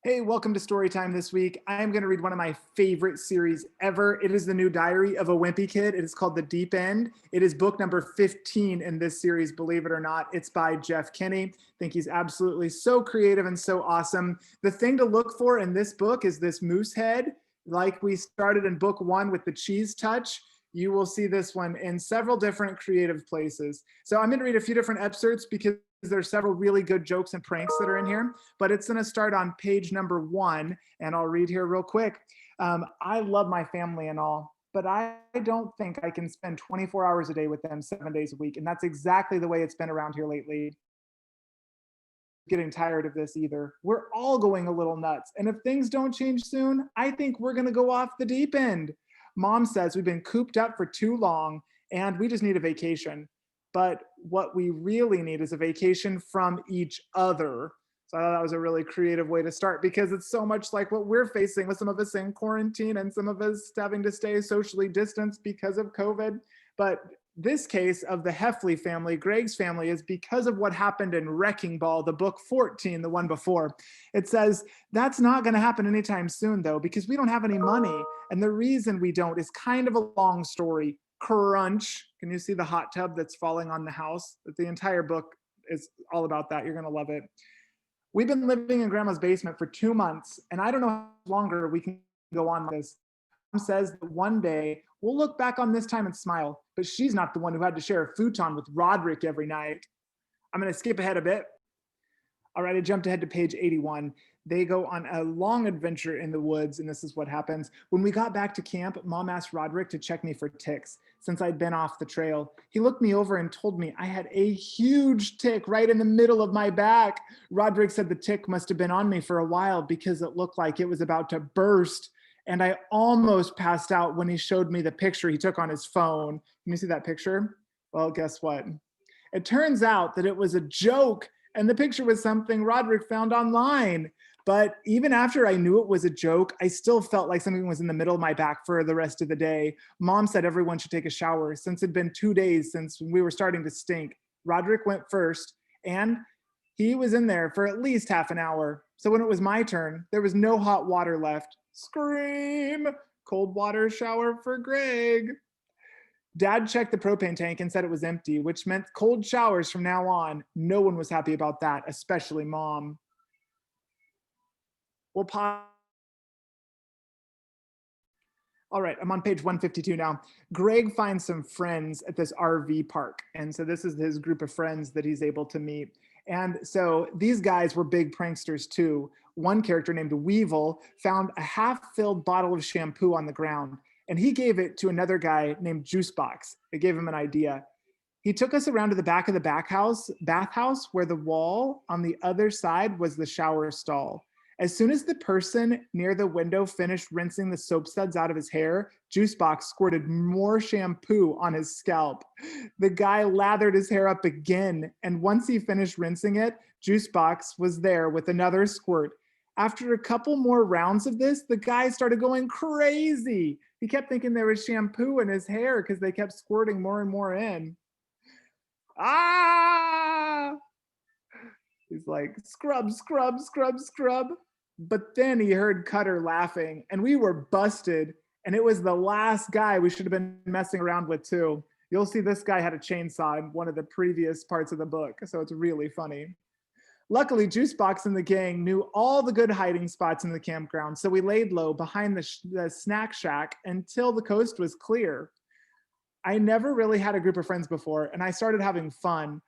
Hey, welcome to Storytime this week. I am going to read one of my favorite series ever. It is the new diary of a wimpy kid. It is called The Deep End. It is book number 15 in this series, believe it or not. It's by Jeff Kinney. I think he's absolutely so creative and so awesome. The thing to look for in this book is this moose head. Like we started in book one with the cheese touch, you will see this one in several different creative places. So I'm going to read a few different excerpts because there's several really good jokes and pranks that are in here, but it's going to start on page number 1, and I'll read here real quick. I love my family and all, but I don't think I can spend 24 hours a day with them 7 days a week. And that's exactly the way it's been around here lately. Getting tired of this either. We're all going a little nuts. And if things don't change soon, I think we're going to go off the deep end. Mom says we've been cooped up for too long and we just need a vacation. But what we really need is a vacation from each other. So I thought that was a really creative way to start because it's so much like what we're facing with some of us in quarantine and some of us having to stay socially distanced because of COVID. But this case of the Heffley family, Greg's family, is because of what happened in Wrecking Ball, the book 14, the one before. It says that's not going to happen anytime soon, though, because we don't have any money. And the reason we don't is kind of a long story. Crunch. Can you see the hot tub that's falling on the house? The entire book is all about that. You're going to love it. We've been living in grandma's basement for 2 months, and I don't know how longer we can go on like this. Mom says that one day we'll look back on this time and smile, but she's not the one who had to share a futon with Roderick every night. I'm going to skip ahead a bit. All right, I jumped ahead to page 81. They go on a long adventure in the woods, and this is what happens. When we got back to camp, Mom asked Roderick to check me for ticks since I'd been off the trail. He looked me over and told me I had a huge tick right in the middle of my back. Roderick said the tick must have been on me for a while because it looked like it was about to burst. And I almost passed out when he showed me the picture he took on his phone. Can you see that picture? Well, guess what? It turns out that it was a joke, and the picture was something Roderick found online. But even after I knew it was a joke, I still felt like something was in the middle of my back for the rest of the day. Mom said everyone should take a shower since it'd been 2 days since we were starting to stink. Roderick went first, and he was in there for at least half an hour. So when it was my turn, there was no hot water left. Scream! Cold water shower for Greg. Dad checked the propane tank and said it was empty, which meant cold showers from now on. No one was happy about that, especially Mom. We'll pause. All right, I'm on page 152 now. Greg finds some friends at this RV park. And so this is his group of friends that he's able to meet. And so these guys were big pranksters too. One character named Weevil found a half-filled bottle of shampoo on the ground, and he gave it to another guy named Juicebox. It gave him an idea. He took us around to the back of the bathhouse where the wall on the other side was the shower stall. As soon as the person near the window finished rinsing the soap suds out of his hair, Juicebox squirted more shampoo on his scalp. The guy lathered his hair up again, and once he finished rinsing it, Juicebox was there with another squirt. After a couple more rounds of this, the guy started going crazy. He kept thinking there was shampoo in his hair because they kept squirting more and more in. Ah! He's like, scrub, scrub, scrub, scrub. But then he heard Cutter laughing, and we were busted. And it was the last guy we should have been messing around with, too. You'll see this guy had a chainsaw in one of the previous parts of the book, so it's really funny. Luckily, Juicebox and the gang knew all the good hiding spots in the campground, so we laid low behind the snack shack until the coast was clear. I never really had a group of friends before, and I started having fun.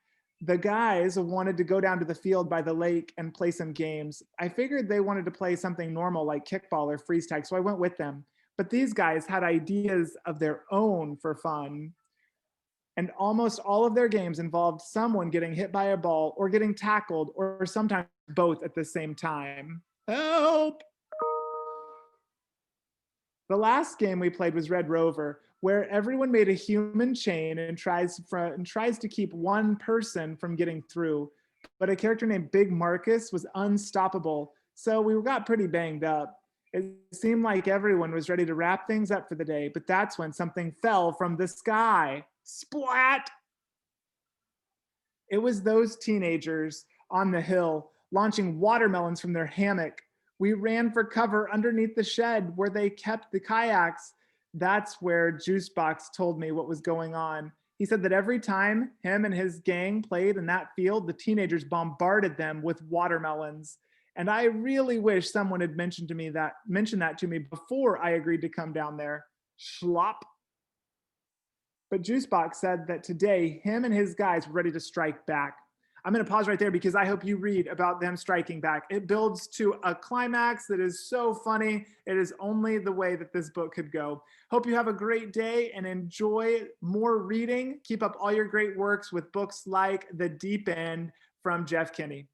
The guys wanted to go down to the field by the lake and play some games. I figured they wanted to play something normal like kickball or freeze tag, so I went with them. But these guys had ideas of their own for fun. And almost all of their games involved someone getting hit by a ball or getting tackled, or sometimes both at the same time. Help! The last game we played was Red Rover, where everyone made a human chain and tries to keep one person from getting through. But a character named Big Marcus was unstoppable, so we got pretty banged up. It seemed like everyone was ready to wrap things up for the day, but that's when something fell from the sky. Splat! It was those teenagers on the hill launching watermelons from their hammock. We ran for cover underneath the shed where they kept the kayaks. That's where Juicebox told me what was going on. He said that every time him and his gang played in that field, the teenagers bombarded them with watermelons. And I really wish someone had mentioned that to me before I agreed to come down there. Schlop. But Juicebox said that today him and his guys were ready to strike back. I'm going to pause right there because I hope you read about them striking back. It builds to a climax that is so funny. It is only the way that this book could go. Hope you have a great day and enjoy more reading. Keep up all your great works with books like The Deep End from Jeff Kinney.